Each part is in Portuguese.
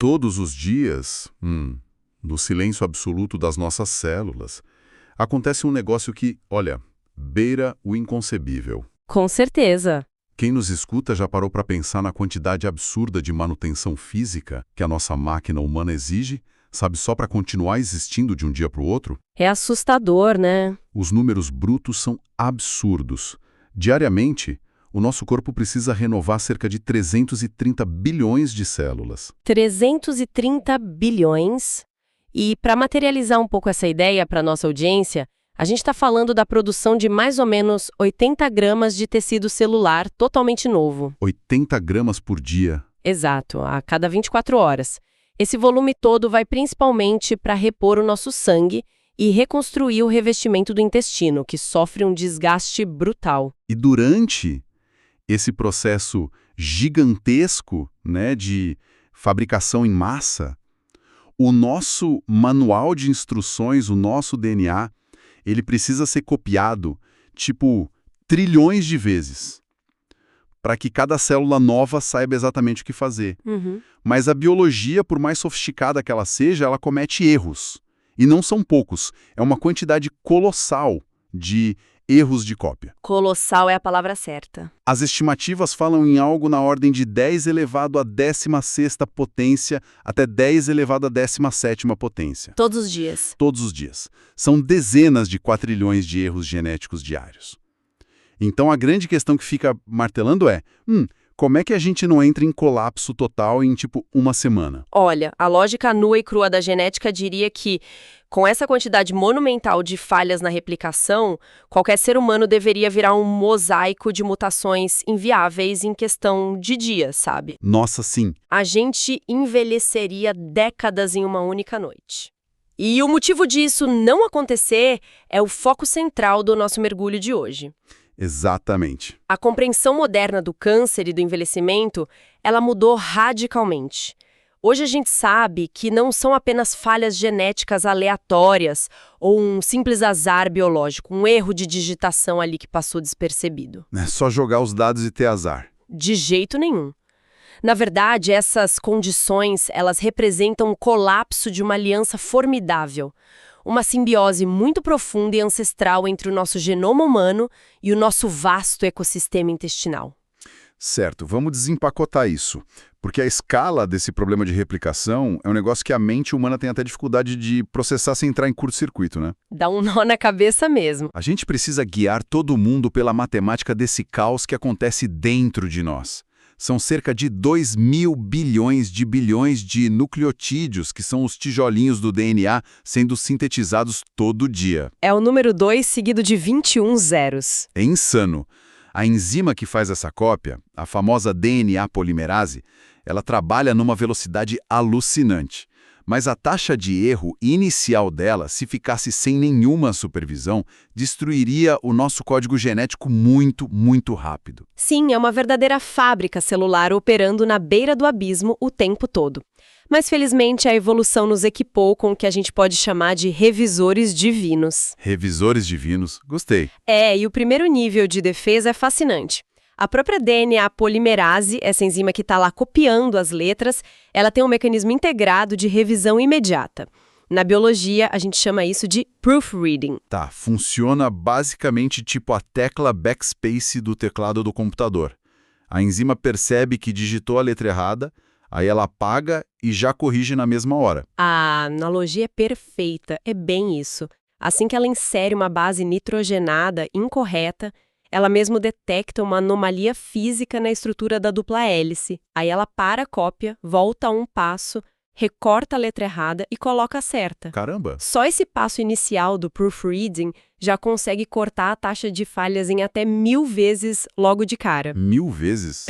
Todos os dias, no silêncio absoluto das nossas células, acontece um negócio que, olha, beira o inconcebível. Com certeza. Quem nos escuta já parou para pensar na quantidade absurda de manutenção física que a nossa máquina humana exige, sabe, só para continuar existindo de um dia para o outro? É assustador, né? Os números brutos são absurdos. Diariamente, o nosso corpo precisa renovar cerca de 330 bilhões de células. 330 bilhões. E para materializar um pouco essa ideia para nossa audiência, a gente está falando da produção de mais ou menos 80 gramas de tecido celular totalmente novo. 80 gramas por dia. Exato, a cada 24 horas. Esse volume todo vai principalmente para repor o nosso sangue e reconstruir o revestimento do intestino, que sofre um desgaste brutal. E durante esse processo gigantesco, né, de fabricação em massa, o nosso manual de instruções, o nosso DNA, ele precisa ser copiado, tipo, trilhões de vezes, para que cada célula nova saiba exatamente o que fazer. Mas a biologia, por mais sofisticada que ela seja, ela comete erros. E não são poucos. É uma quantidade colossal de erros de cópia. Colossal é a palavra certa. As estimativas falam em algo na ordem de 10 elevado à 16ª potência até 10 elevado à 17ª potência. Todos os dias. Todos os dias. São dezenas de quatrilhões de erros genéticos diários. Então a grande questão que fica martelando é, como é que a gente não entra em colapso total em, tipo, uma semana? Olha, a lógica nua e crua da genética diria que, com essa quantidade monumental de falhas na replicação, qualquer ser humano deveria virar um mosaico de mutações inviáveis em questão de dias, sabe? Nossa, sim. A gente envelheceria décadas em uma única noite. E o motivo disso não acontecer é o foco central do nosso mergulho de hoje. Exatamente. A compreensão moderna do câncer e do envelhecimento, ela mudou radicalmente. Hoje a gente sabe que não são apenas falhas genéticas aleatórias ou um simples azar biológico, um erro de digitação ali que passou despercebido. É só jogar os dados e ter azar. De jeito nenhum. Na verdade, essas condições, elas representam o colapso de uma aliança formidável. Uma simbiose muito profunda e ancestral entre o nosso genoma humano e o nosso vasto ecossistema intestinal. Certo, vamos desempacotar isso. Porque a escala desse problema de replicação é um negócio que a mente humana tem até dificuldade de processar sem entrar em curto-circuito, né? Dá um nó na cabeça mesmo. A gente precisa guiar todo mundo pela matemática desse caos que acontece dentro de nós. São cerca de 2.000 bilhões de nucleotídeos, que são os tijolinhos do DNA, sendo sintetizados todo dia. É o número 2 seguido de 21 zeros. É insano. A enzima que faz essa cópia, a famosa DNA polimerase, ela trabalha numa velocidade alucinante. Mas a taxa de erro inicial dela, se ficasse sem nenhuma supervisão, destruiria o nosso código genético muito, muito rápido. Sim, é uma verdadeira fábrica celular operando na beira do abismo o tempo todo. Mas felizmente a evolução nos equipou com o que a gente pode chamar de revisores divinos. Revisores divinos, gostei. E o primeiro nível de defesa é fascinante. A própria DNA polimerase, essa enzima que está lá copiando as letras, ela tem um mecanismo integrado de revisão imediata. Na biologia, a gente chama isso de proofreading. Tá, funciona basicamente tipo a tecla backspace do teclado do computador. A enzima percebe que digitou a letra errada, aí ela apaga e já corrige na mesma hora. A analogia é perfeita, é bem isso. Assim que ela insere uma base nitrogenada incorreta, ela mesmo detecta uma anomalia física na estrutura da dupla hélice. Aí ela para a cópia, volta a um passo, recorta a letra errada e coloca a certa. Caramba! Só esse passo inicial do proofreading já consegue cortar a taxa de falhas em até 1000 vezes logo de cara. 1000 vezes?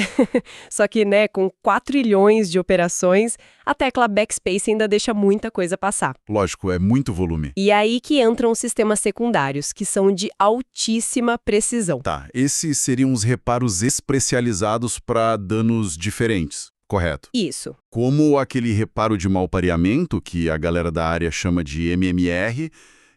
Só que, com 4 trilhões de operações, a tecla backspace ainda deixa muita coisa passar. Lógico, é muito volume. E é aí que entram os sistemas secundários, que são de altíssima precisão. Tá, esses seriam os reparos especializados para danos diferentes. Correto. Isso. Como aquele reparo de mau pareamento, que a galera da área chama de MMR,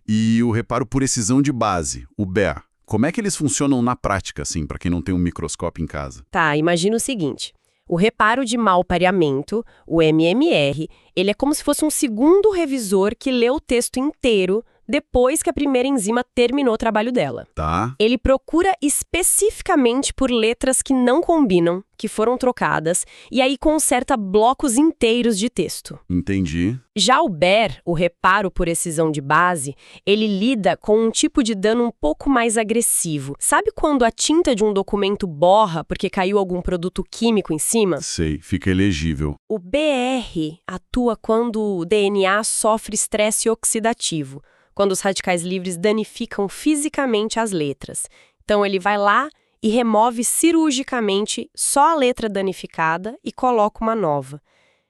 e o reparo por excisão de base, o BEA. Como é que eles funcionam na prática, assim, para quem não tem um microscópio em casa? Tá, imagina o seguinte. O reparo de mau pareamento, o MMR, ele é como se fosse um segundo revisor que lê o texto inteiro depois que a primeira enzima terminou o trabalho dela. Tá, Ele procura especificamente por letras que não combinam, que foram trocadas, e aí conserta blocos inteiros de texto. entendi. Já o BER, o reparo por excisão de base, ele lida com um tipo de dano um pouco mais agressivo. Sabe quando a tinta de um documento borra porque caiu algum produto químico em cima? Sei, fica elegível. O BR atua quando o DNA sofre estresse oxidativo, quando os radicais livres danificam fisicamente as letras. Então ele vai lá e remove cirurgicamente só a letra danificada e coloca uma nova.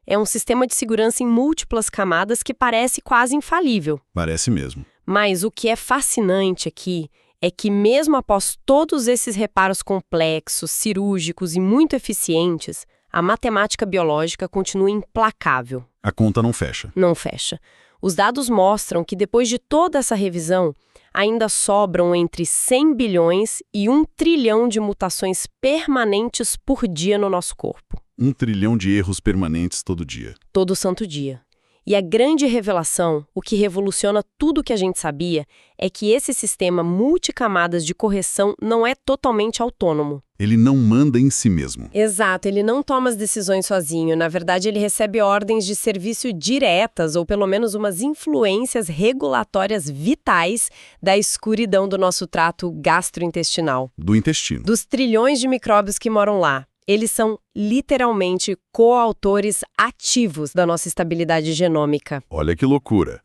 É um sistema de segurança em múltiplas camadas que parece quase infalível. Parece mesmo. Mas o que é fascinante aqui é que mesmo após todos esses reparos complexos, cirúrgicos e muito eficientes, a matemática biológica continua implacável. A conta não fecha. Não fecha. Os dados mostram que depois de toda essa revisão, ainda sobram entre 100 bilhões e 1 trilhão de mutações permanentes por dia no nosso corpo. 1 trilhão de erros permanentes todo dia. Todo santo dia. E a grande revelação, o que revoluciona tudo o que a gente sabia, é que esse sistema multicamadas de correção não é totalmente autônomo. Ele não manda em si mesmo. Exato, ele não toma as decisões sozinho. Na verdade, ele recebe ordens de serviço diretas, ou pelo menos umas influências regulatórias vitais da escuridão do nosso trato gastrointestinal. Do intestino. Dos trilhões de micróbios que moram lá. Eles são literalmente coautores ativos da nossa estabilidade genômica. Olha que loucura.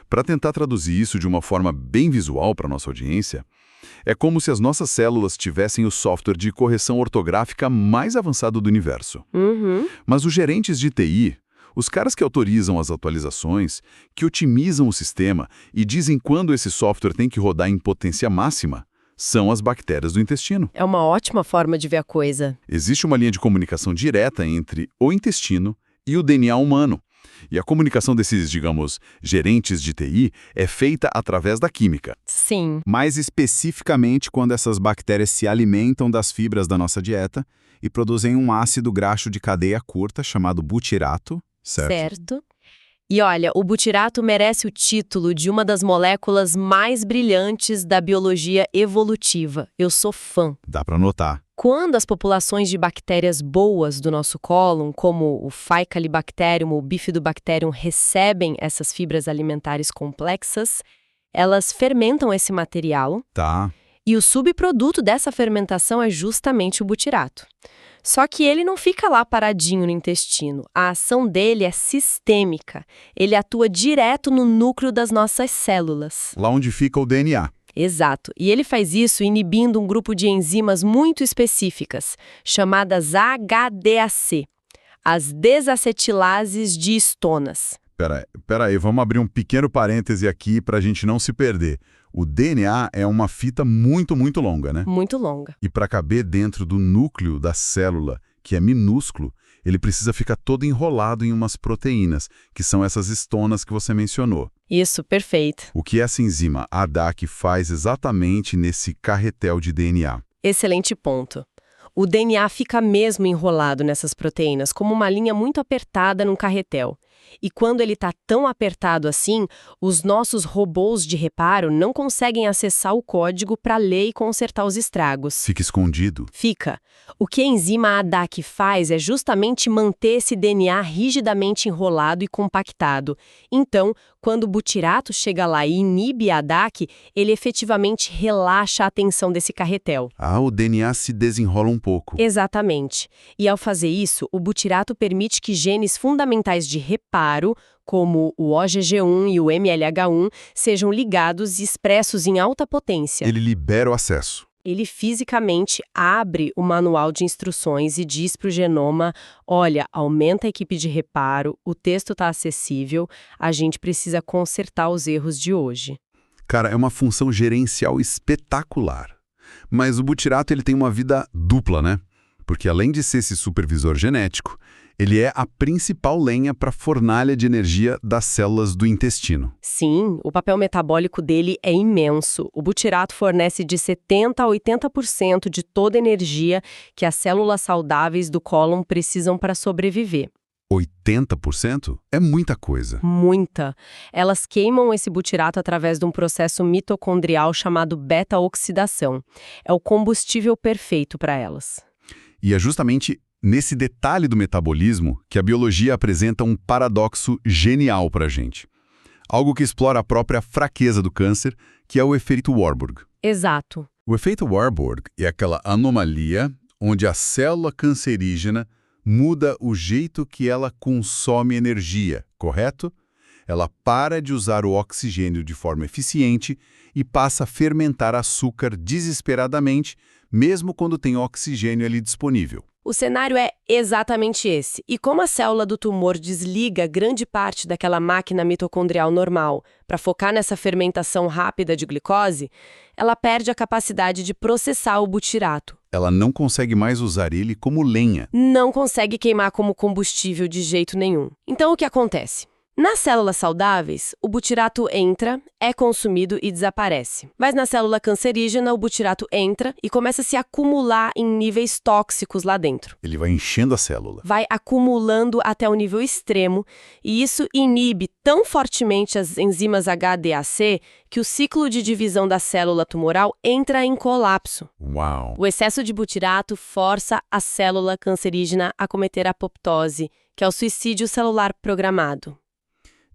Para tentar traduzir isso de uma forma bem visual para nossa audiência, é como se as nossas células tivessem o software de correção ortográfica mais avançado do universo. Mas os gerentes de TI, os caras que autorizam as atualizações, que otimizam o sistema e dizem quando esse software tem que rodar em potência máxima, são as bactérias do intestino. É uma ótima forma de ver a coisa. Existe uma linha de comunicação direta entre o intestino e o DNA humano. E a comunicação desses, digamos, gerentes de TI é feita através da química. Sim. Mais especificamente quando essas bactérias se alimentam das fibras da nossa dieta e produzem um ácido graxo de cadeia curta chamado butirato, certo? E olha, o butirato merece o título de uma das moléculas mais brilhantes da biologia evolutiva. Eu sou fã. Dá para notar. Quando as populações de bactérias boas do nosso cólon, como o Faecalibacterium ou Bifidobacterium, recebem essas fibras alimentares complexas, elas fermentam esse material Tá. e o subproduto dessa fermentação é justamente o butirato. Só que ele não fica lá paradinho no intestino. A ação dele é sistêmica. Ele atua direto no núcleo das nossas células. Lá onde fica o DNA. Exato. E ele faz isso inibindo um grupo de enzimas muito específicas, chamadas HDAC, as desacetilases de histonas. Pera aí, vamos abrir um pequeno parêntese aqui para a gente não se perder. O DNA é uma fita muito, muito longa, né? Muito longa. E para caber dentro do núcleo da célula, que é minúsculo, ele precisa ficar todo enrolado em umas proteínas, que são essas histonas que você mencionou. Isso, perfeito. O que essa enzima ADAC faz exatamente nesse carretel de DNA? Excelente ponto. O DNA fica mesmo enrolado nessas proteínas, como uma linha muito apertada num carretel. E quando ele está tão apertado assim, os nossos robôs de reparo não conseguem acessar o código para ler e consertar os estragos. Fica escondido. Fica. O que a enzima ADAC faz é justamente manter esse DNA rigidamente enrolado e compactado. Então, quando o butirato chega lá e inibe a ADAC, ele efetivamente relaxa a tensão desse carretel. Ah, o DNA se desenrola um pouco. Exatamente. E ao fazer isso, o butirato permite que genes fundamentais de reparo, como o OGG1 e o MLH1, sejam ligados e expressos em alta potência. Ele libera o acesso. Ele fisicamente abre o manual de instruções e diz para o genoma, olha, aumenta a equipe de reparo, o texto está acessível, a gente precisa consertar os erros de hoje. Cara, é uma função gerencial espetacular. Mas o butirato ele tem uma vida dupla, né? Porque além de ser esse supervisor genético, Ele é a principal lenha para a fornalha de energia das células do intestino. Sim, o papel metabólico dele é imenso. O butirato fornece de 70% a 80% de toda a energia que as células saudáveis do cólon precisam para sobreviver. 80%? É muita coisa. Muita. Elas queimam esse butirato através de um processo mitocondrial chamado beta-oxidação. É o combustível perfeito para elas. E é justamente nesse detalhe do metabolismo que a biologia apresenta um paradoxo genial para a gente. Algo que explora a própria fraqueza do câncer, que é o efeito Warburg. Exato. O efeito Warburg é aquela anomalia onde a célula cancerígena muda o jeito que ela consome energia, correto? Ela para de usar o oxigênio de forma eficiente e passa a fermentar açúcar desesperadamente, mesmo quando tem oxigênio ali disponível. O cenário é exatamente esse. E como a célula do tumor desliga grande parte daquela máquina mitocondrial normal para focar nessa fermentação rápida de glicose, ela perde a capacidade de processar o butirato. Ela não consegue mais usar ele como lenha. Não consegue queimar como combustível de jeito nenhum. Então, o que acontece? Nas células saudáveis, o butirato entra, é consumido e desaparece. Mas na célula cancerígena, o butirato entra e começa a se acumular em níveis tóxicos lá dentro. Ele vai enchendo a célula. Vai acumulando até o nível extremo, e isso inibe tão fortemente as enzimas HDAC que o ciclo de divisão da célula tumoral entra em colapso. Uau! O excesso de butirato força a célula cancerígena a cometer apoptose, que é o suicídio celular programado.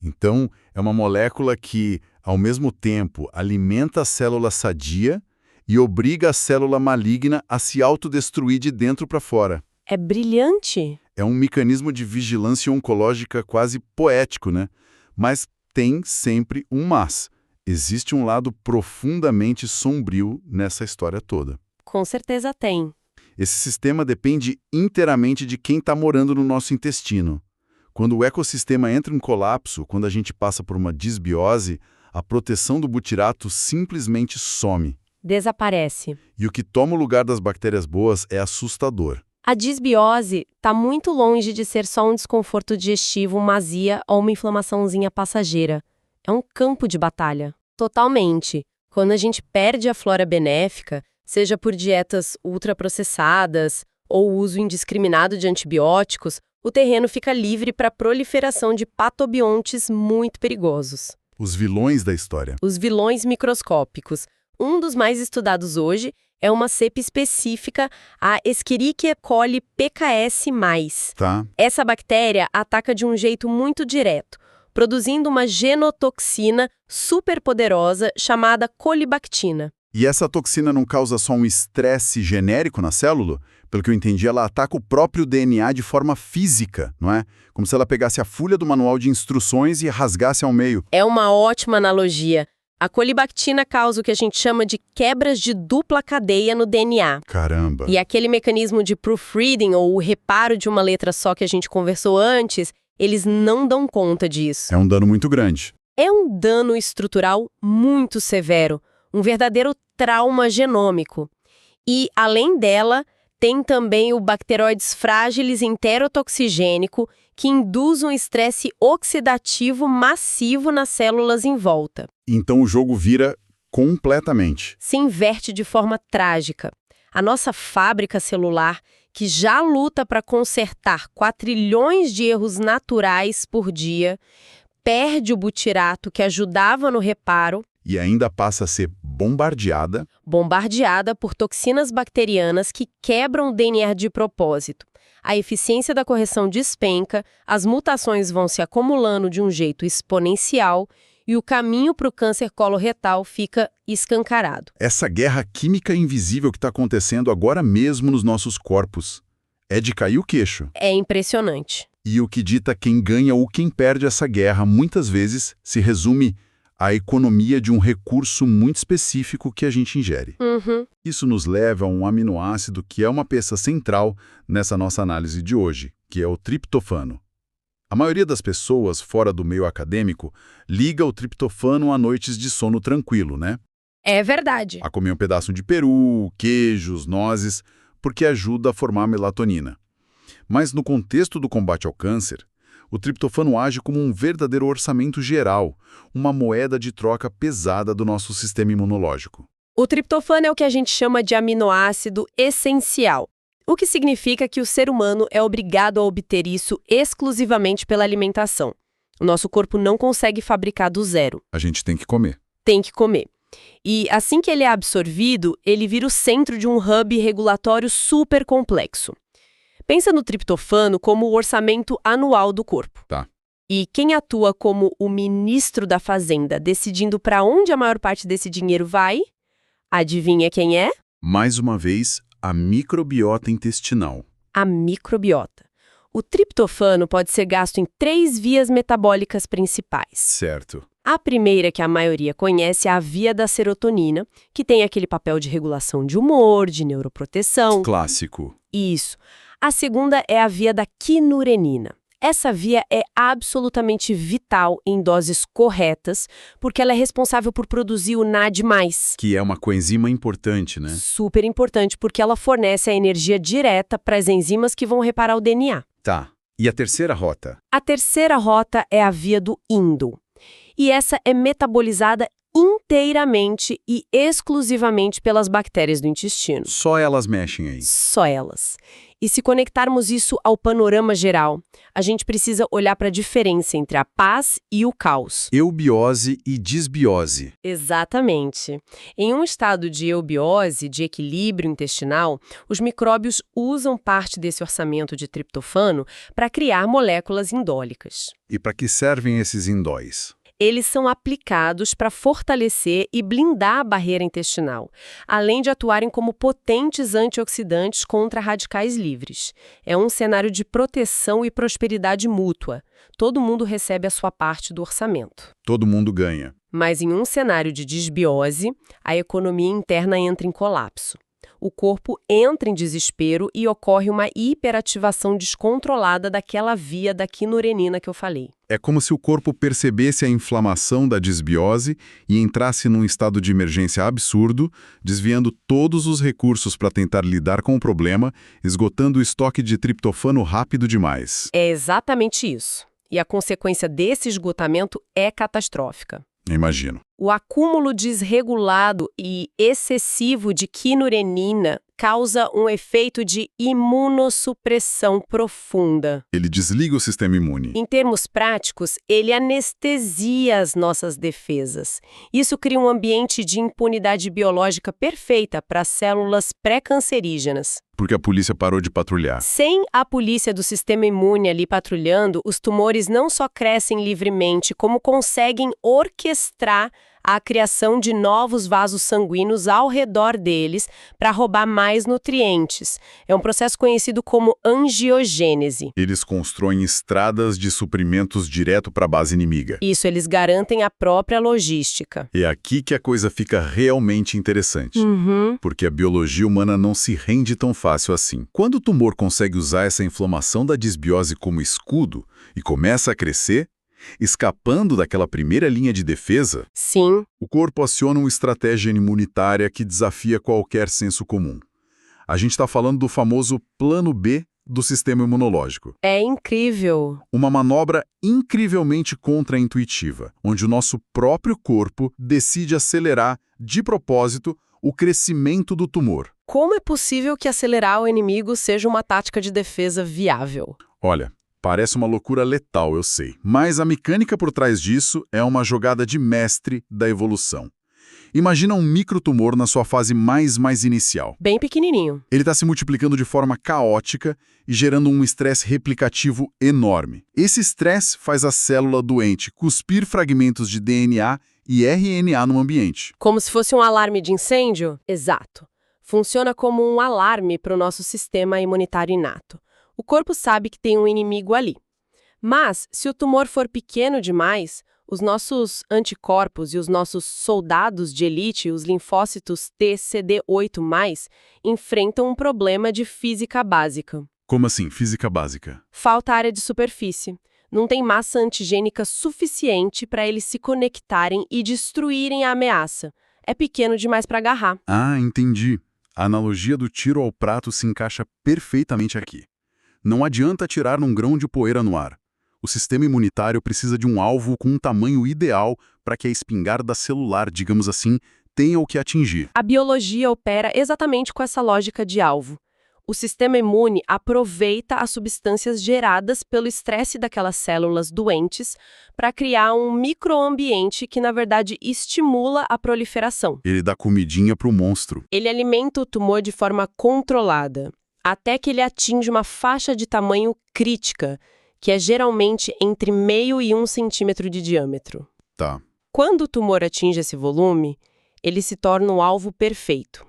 Então, é uma molécula que, ao mesmo tempo, alimenta a célula sadia e obriga a célula maligna a se autodestruir de dentro para fora. É brilhante. É um mecanismo de vigilância oncológica quase poético, né? Mas tem sempre um mas. Existe um lado profundamente sombrio nessa história toda. Com certeza tem. Esse sistema depende inteiramente de quem está morando no nosso intestino. Quando o ecossistema entra em colapso, quando a gente passa por uma disbiose, a proteção do butirato simplesmente some. Desaparece. E o que toma o lugar das bactérias boas é assustador. A disbiose está muito longe de ser só um desconforto digestivo, uma azia ou uma inflamaçãozinha passageira. É um campo de batalha. Totalmente. Quando a gente perde a flora benéfica, seja por dietas ultraprocessadas ou uso indiscriminado de antibióticos, o terreno fica livre para a proliferação de patobiontes muito perigosos. Os vilões da história. Os vilões microscópicos. Um dos mais estudados hoje é uma cepa específica, a Escherichia coli PKS+. Tá. Essa bactéria ataca de um jeito muito direto, produzindo uma genotoxina superpoderosa chamada colibactina. E essa toxina não causa só um estresse genérico na célula? Pelo que eu entendi, ela ataca o próprio DNA de forma física, não é? Como se ela pegasse a folha do manual de instruções e rasgasse ao meio. É uma ótima analogia. A colibactina causa o que a gente chama de quebras de dupla cadeia no DNA. Caramba! E aquele mecanismo de proofreading, ou o reparo de uma letra só que a gente conversou antes, eles não dão conta disso. É um dano muito grande. É um dano estrutural muito severo, um verdadeiro trauma genômico. E, além dela, tem também o bacteroides frágilis enterotoxigênico, que induz um estresse oxidativo massivo nas células em volta. Então o jogo vira completamente. Se inverte de forma trágica. A nossa fábrica celular, que já luta para consertar quatrilhões de erros naturais por dia, perde o butirato que ajudava no reparo. E ainda passa a ser bombardeada Por toxinas bacterianas que quebram o DNA de propósito. A eficiência da correção despenca, as mutações vão se acumulando de um jeito exponencial e o caminho para o câncer coloretal fica escancarado. Essa guerra química invisível que está acontecendo agora mesmo nos nossos corpos é de cair o queixo. É impressionante. E o que dita quem ganha ou quem perde essa guerra muitas vezes se resume à economia de um recurso muito específico que a gente ingere. Isso nos leva a um aminoácido que é uma peça central nessa nossa análise de hoje, que é o triptofano. A maioria das pessoas fora do meio acadêmico liga o triptofano a noites de sono tranquilo, né? É verdade. A comer um pedaço de peru, queijos, nozes, porque ajuda a formar melatonina. Mas no contexto do combate ao câncer, o triptofano age como um verdadeiro orçamento geral, uma moeda de troca pesada do nosso sistema imunológico. O triptofano é o que a gente chama de aminoácido essencial, o que significa que o ser humano é obrigado a obter isso exclusivamente pela alimentação. O nosso corpo não consegue fabricar do zero. A gente tem que comer. Tem que comer. E assim que ele é absorvido, ele vira o centro de um hub regulatório super complexo. Pensa no triptofano como o orçamento anual do corpo. Tá. E quem atua como o ministro da Fazenda, decidindo para onde a maior parte desse dinheiro vai? Adivinha quem é? Mais uma vez, a microbiota intestinal. A microbiota. O triptofano pode ser gasto em 3 vias metabólicas principais. Certo. A primeira, que a maioria conhece, é a via da serotonina, que tem aquele papel de regulação de humor, de neuroproteção. Clássico. Isso. A segunda é a via da quinurenina. Essa via é absolutamente vital em doses corretas, porque ela é responsável por produzir o NAD+. Que é uma coenzima importante, né? Super importante, porque ela fornece a energia direta para as enzimas que vão reparar o DNA. Tá. E a terceira rota? A terceira rota é a via do INDO. E essa é metabolizada inteiramente e exclusivamente pelas bactérias do intestino. Só elas mexem aí. Só elas. E se conectarmos isso ao panorama geral, a gente precisa olhar para a diferença entre a paz e o caos. Eubiose e disbiose. Exatamente. Em um estado de eubiose, de equilíbrio intestinal, os micróbios usam parte desse orçamento de triptofano para criar moléculas indólicas. E para que servem esses indóis? Eles são aplicados para fortalecer e blindar a barreira intestinal, além de atuarem como potentes antioxidantes contra radicais livres. É um cenário de proteção e prosperidade mútua. Todo mundo recebe a sua parte do orçamento. Todo mundo ganha. Mas em um cenário de disbiose, a economia interna entra em colapso. O corpo entra em desespero e ocorre uma hiperativação descontrolada daquela via da quinurenina que eu falei. É como se o corpo percebesse a inflamação da disbiose e entrasse num estado de emergência absurdo, desviando todos os recursos para tentar lidar com o problema, esgotando o estoque de triptofano rápido demais. É exatamente isso. E a consequência desse esgotamento é catastrófica. Imagino. O acúmulo desregulado e excessivo de quinurenina causa um efeito de imunossupressão profunda. Ele desliga o sistema imune. Em termos práticos, ele anestesia as nossas defesas. Isso cria um ambiente de impunidade biológica perfeita para células pré-cancerígenas. Porque a polícia parou de patrulhar. Sem a polícia do sistema imune ali patrulhando, os tumores não só crescem livremente, como conseguem orquestrar a criação de novos vasos sanguíneos ao redor deles para roubar mais nutrientes. É um processo conhecido como angiogênese. Eles constroem estradas de suprimentos direto para a base inimiga. Isso, eles garantem a própria logística. É aqui que a coisa fica realmente interessante. Porque a biologia humana não se rende tão fácil assim. Quando o tumor consegue usar essa inflamação da disbiose como escudo e começa a crescer, escapando daquela primeira linha de defesa, sim, o corpo aciona uma estratégia imunitária que desafia qualquer senso comum. A gente está falando do famoso plano B do sistema imunológico. É incrível. Uma manobra incrivelmente contraintuitiva, onde o nosso próprio corpo decide acelerar, de propósito, o crescimento do tumor. Como é possível que acelerar o inimigo seja uma tática de defesa viável? Olha, parece uma loucura letal, eu sei. Mas a mecânica por trás disso é uma jogada de mestre da evolução. Imagina um microtumor na sua fase mais inicial. Bem pequenininho. Ele está se multiplicando de forma caótica e gerando um estresse replicativo enorme. Esse estresse faz a célula doente cuspir fragmentos de DNA e RNA no ambiente. Como se fosse um alarme de incêndio? Exato. Funciona como um alarme para o nosso sistema imunitário inato. O corpo sabe que tem um inimigo ali. Mas, se o tumor for pequeno demais, os nossos anticorpos e os nossos soldados de elite, os linfócitos TCD8+, enfrentam um problema de física básica. Como assim, física básica? Falta área de superfície. Não tem massa antigênica suficiente para eles se conectarem e destruírem a ameaça. É pequeno demais para agarrar. Ah, entendi. A analogia do tiro ao prato se encaixa perfeitamente aqui. Não adianta atirar num grão de poeira no ar. O sistema imunitário precisa de um alvo com um tamanho ideal para que a espingarda celular, digamos assim, tenha o que atingir. A biologia opera exatamente com essa lógica de alvo. O sistema imune aproveita as substâncias geradas pelo estresse daquelas células doentes para criar um microambiente que, na verdade, estimula a proliferação. Ele dá comidinha para o monstro. Ele alimenta o tumor de forma controlada, até que ele atinge uma faixa de tamanho crítica, que é geralmente entre 0,5 e 1 centímetro de diâmetro. Tá. Quando o tumor atinge esse volume, ele se torna um alvo perfeito.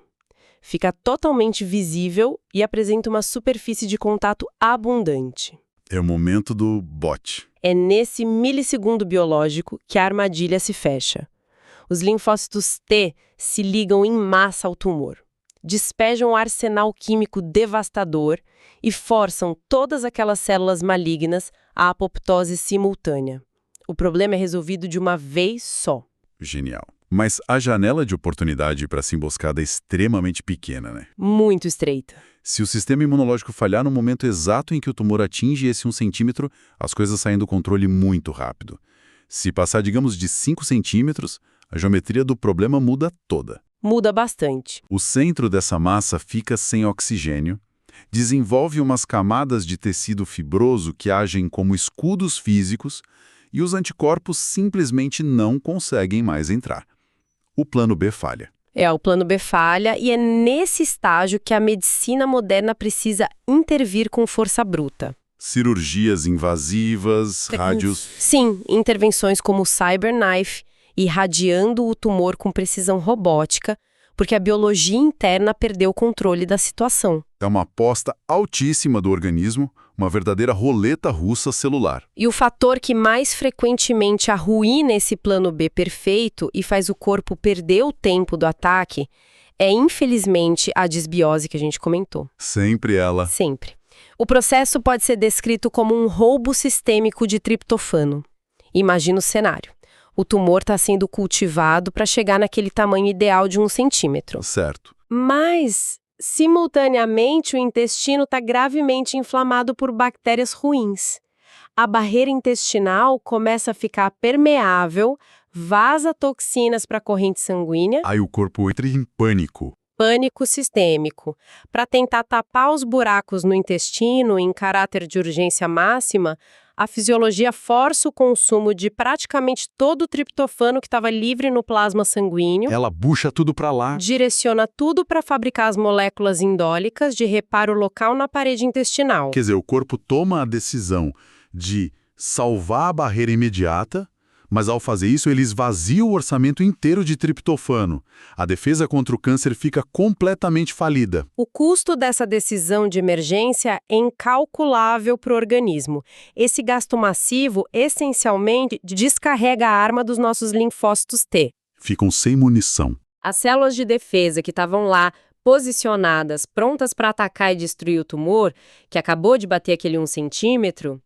Fica totalmente visível e apresenta uma superfície de contato abundante. É o momento do bote. É nesse milissegundo biológico que a armadilha se fecha. Os linfócitos T se ligam em massa ao tumor, despejam um arsenal químico devastador e forçam todas aquelas células malignas à apoptose simultânea. O problema é resolvido de uma vez só. Genial. Mas a janela de oportunidade para essa emboscada é extremamente pequena, né? Muito estreita. Se o sistema imunológico falhar no momento exato em que o tumor atinge esse 1 centímetro, as coisas saem do controle muito rápido. Se passar, digamos, de 5 centímetros, a geometria do problema muda toda. Muda bastante. O centro dessa massa fica sem oxigênio, desenvolve umas camadas de tecido fibroso que agem como escudos físicos e os anticorpos simplesmente não conseguem mais entrar. O plano B falha. O plano B falha e é nesse estágio que a medicina moderna precisa intervir com força bruta. Cirurgias invasivas, rádios... Sim, intervenções como o CyberKnife, irradiando o tumor com precisão robótica, porque a biologia interna perdeu o controle da situação. É uma aposta altíssima do organismo, uma verdadeira roleta russa celular. E o fator que mais frequentemente arruína esse plano B perfeito e faz o corpo perder o tempo do ataque é, infelizmente, a disbiose que a gente comentou. Sempre ela. Sempre. O processo pode ser descrito como um roubo sistêmico de triptofano. Imagina o cenário. O tumor está sendo cultivado para chegar naquele tamanho ideal de 1 centímetro. Certo. Mas, simultaneamente, o intestino está gravemente inflamado por bactérias ruins. A barreira intestinal começa a ficar permeável, vaza toxinas para a corrente sanguínea. Aí o corpo entra em pânico. Pânico sistêmico. Para tentar tapar os buracos no intestino em caráter de urgência máxima, a fisiologia força o consumo de praticamente todo o triptofano que estava livre no plasma sanguíneo. Ela bucha tudo para lá. Direciona tudo para fabricar as moléculas indólicas de reparo local na parede intestinal. Quer dizer, o corpo toma a decisão de salvar a barreira imediata, mas ao fazer isso ele esvazia o orçamento inteiro de triptofano. A defesa contra o câncer fica completamente falida. O custo dessa decisão de emergência é incalculável para o organismo. Esse gasto massivo, essencialmente, descarrega a arma dos nossos linfócitos T. Ficam sem munição. As células de defesa que estavam lá, posicionadas, prontas para atacar e destruir o tumor, que acabou de bater aquele 1 centímetro,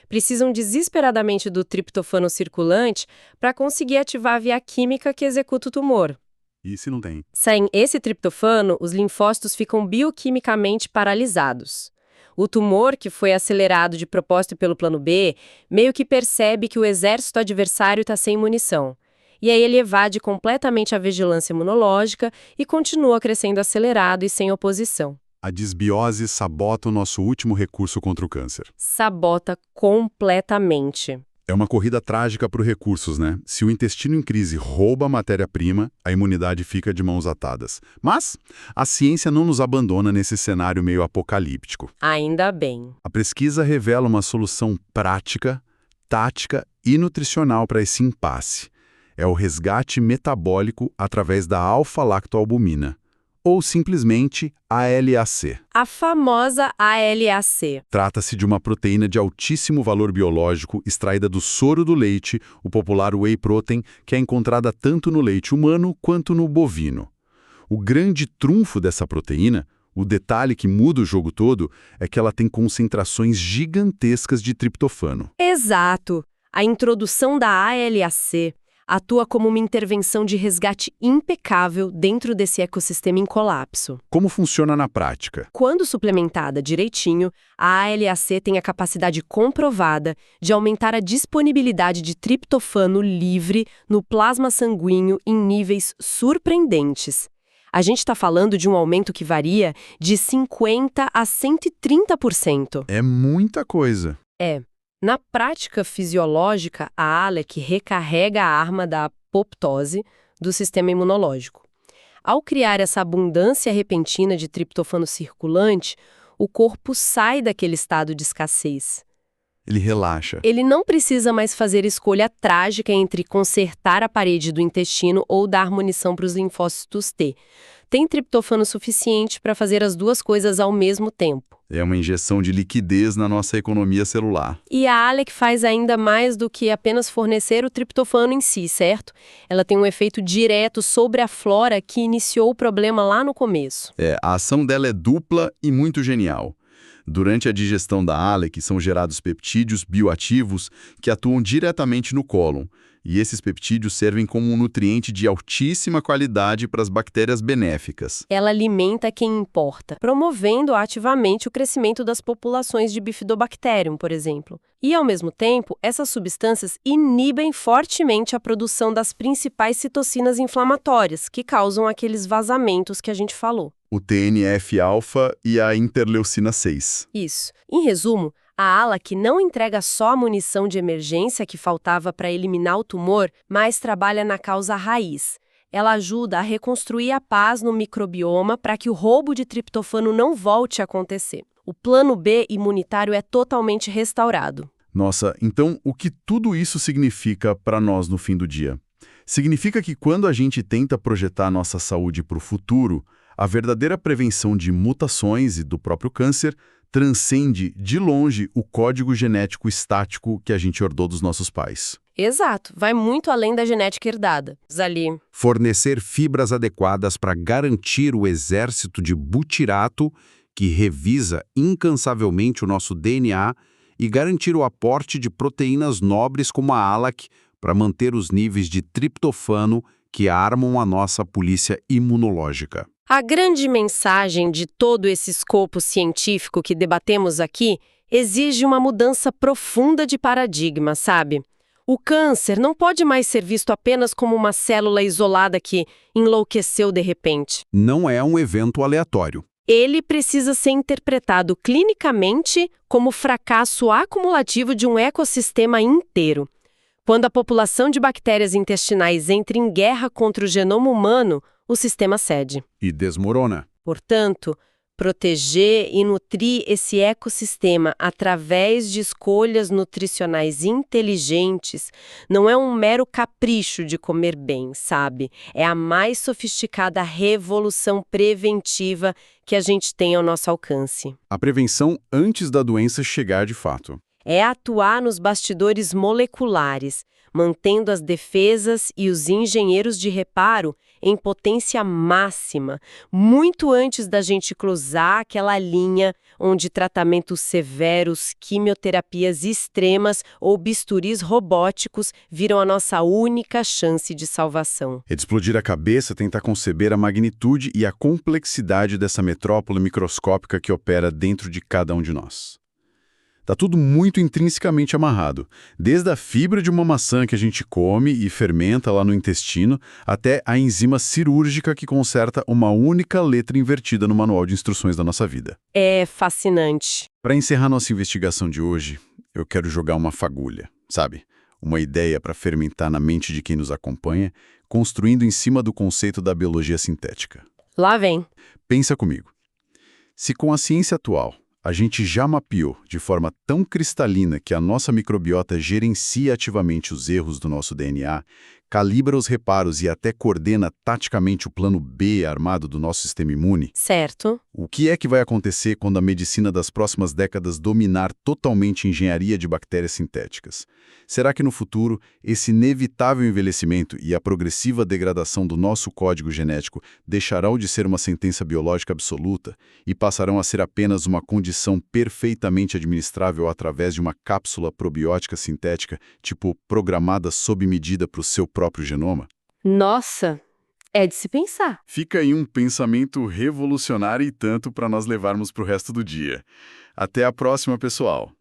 precisam desesperadamente do triptofano circulante para conseguir ativar a via química que executa o tumor. E se não tem? Sem esse triptofano, os linfócitos ficam bioquimicamente paralisados. O tumor, que foi acelerado de propósito pelo plano B, meio que percebe que o exército adversário está sem munição. E aí ele evade completamente a vigilância imunológica e continua crescendo acelerado e sem oposição. A disbiose sabota o nosso último recurso contra o câncer. Sabota completamente. É uma corrida trágica por recursos, né? Se o intestino em crise rouba a matéria-prima, a imunidade fica de mãos atadas. Mas a ciência não nos abandona nesse cenário meio apocalíptico. Ainda bem. A pesquisa revela uma solução prática, tática e nutricional para esse impasse. É o resgate metabólico através da alfa-lactoalbumina, ou simplesmente ALAC. A famosa ALAC. Trata-se de uma proteína de altíssimo valor biológico extraída do soro do leite, o popular whey protein, que é encontrada tanto no leite humano quanto no bovino. O grande trunfo dessa proteína, o detalhe que muda o jogo todo, é que ela tem concentrações gigantescas de triptofano. Exato. A introdução da ALAC Atua como uma intervenção de resgate impecável dentro desse ecossistema em colapso. Como funciona na prática? Quando suplementada direitinho, a ALAC tem a capacidade comprovada de aumentar a disponibilidade de triptofano livre no plasma sanguíneo em níveis surpreendentes. A gente está falando de um aumento que varia de 50% a 130%. É muita coisa. Na prática fisiológica, a ALEC recarrega a arma da apoptose do sistema imunológico. Ao criar essa abundância repentina de triptofano circulante, o corpo sai daquele estado de escassez. Ele relaxa. Ele não precisa mais fazer escolha trágica entre consertar a parede do intestino ou dar munição para os linfócitos T. Tem triptofano suficiente para fazer as duas coisas ao mesmo tempo. É uma injeção de liquidez na nossa economia celular. E a ALEC faz ainda mais do que apenas fornecer o triptofano em si, certo? Ela tem um efeito direto sobre a flora que iniciou o problema lá no começo. A ação dela é dupla e muito genial. Durante a digestão da ALEC são gerados peptídeos bioativos que atuam diretamente no cólon, e esses peptídeos servem como um nutriente de altíssima qualidade para as bactérias benéficas. Ela alimenta quem importa, promovendo ativamente o crescimento das populações de Bifidobacterium, por exemplo. E, ao mesmo tempo, essas substâncias inibem fortemente a produção das principais citocinas inflamatórias, que causam aqueles vazamentos que a gente falou. O TNF-alfa e a interleucina 6. Isso. Em resumo, a ALAC não entrega só a munição de emergência que faltava para eliminar o tumor, mas trabalha na causa raiz. Ela ajuda a reconstruir a paz no microbioma para que o roubo de triptofano não volte a acontecer. O plano B imunitário é totalmente restaurado. Nossa, então o que tudo isso significa para nós no fim do dia? Significa que quando a gente tenta projetar nossa saúde para o futuro, a verdadeira prevenção de mutações e do próprio câncer transcende, de longe, o código genético estático que a gente herdou dos nossos pais. Exato, vai muito além da genética herdada. Zali. Fornecer fibras adequadas para garantir o exército de butirato que revisa incansavelmente o nosso DNA e garantir o aporte de proteínas nobres como a ALAC para manter os níveis de triptofano que armam a nossa polícia imunológica. A grande mensagem de todo esse escopo científico que debatemos aqui exige uma mudança profunda de paradigma, sabe? O câncer não pode mais ser visto apenas como uma célula isolada que enlouqueceu de repente. Não é um evento aleatório. Ele precisa ser interpretado clinicamente como fracasso acumulativo de um ecossistema inteiro. Quando a população de bactérias intestinais entra em guerra contra o genoma humano, o sistema cede. E desmorona. Portanto, proteger e nutrir esse ecossistema através de escolhas nutricionais inteligentes não é um mero capricho de comer bem, sabe? É a mais sofisticada revolução preventiva que a gente tem ao nosso alcance. A prevenção antes da doença chegar de fato. É atuar nos bastidores moleculares, mantendo as defesas e os engenheiros de reparo em potência máxima, muito antes da gente cruzar aquela linha onde tratamentos severos, quimioterapias extremas ou bisturis robóticos viram a nossa única chance de salvação. É de explodir a cabeça tentar conceber a magnitude e a complexidade dessa metrópole microscópica que opera dentro de cada um de nós. Está tudo muito intrinsecamente amarrado, desde a fibra de uma maçã que a gente come e fermenta lá no intestino, até a enzima cirúrgica que conserta uma única letra invertida no manual de instruções da nossa vida. É fascinante. Para encerrar nossa investigação de hoje, eu quero jogar uma fagulha, sabe? Uma ideia para fermentar na mente de quem nos acompanha, construindo em cima do conceito da biologia sintética. Lá vem. Pensa comigo. Se com a ciência atual a gente já mapeou de forma tão cristalina que a nossa microbiota gerencia ativamente os erros do nosso DNA, calibra os reparos e até coordena taticamente o plano B armado do nosso sistema imune, Certo. O que é que vai acontecer quando a medicina das próximas décadas dominar totalmente a engenharia de bactérias sintéticas? Será que no futuro, esse inevitável envelhecimento e a progressiva degradação do nosso código genético deixarão de ser uma sentença biológica absoluta e passarão a ser apenas uma condição perfeitamente administrável através de uma cápsula probiótica sintética, tipo programada sob medida para o seu próprio genoma? Nossa, é de se pensar. Fica aí um pensamento revolucionário e tanto para nós levarmos para o resto do dia. Até a próxima, pessoal!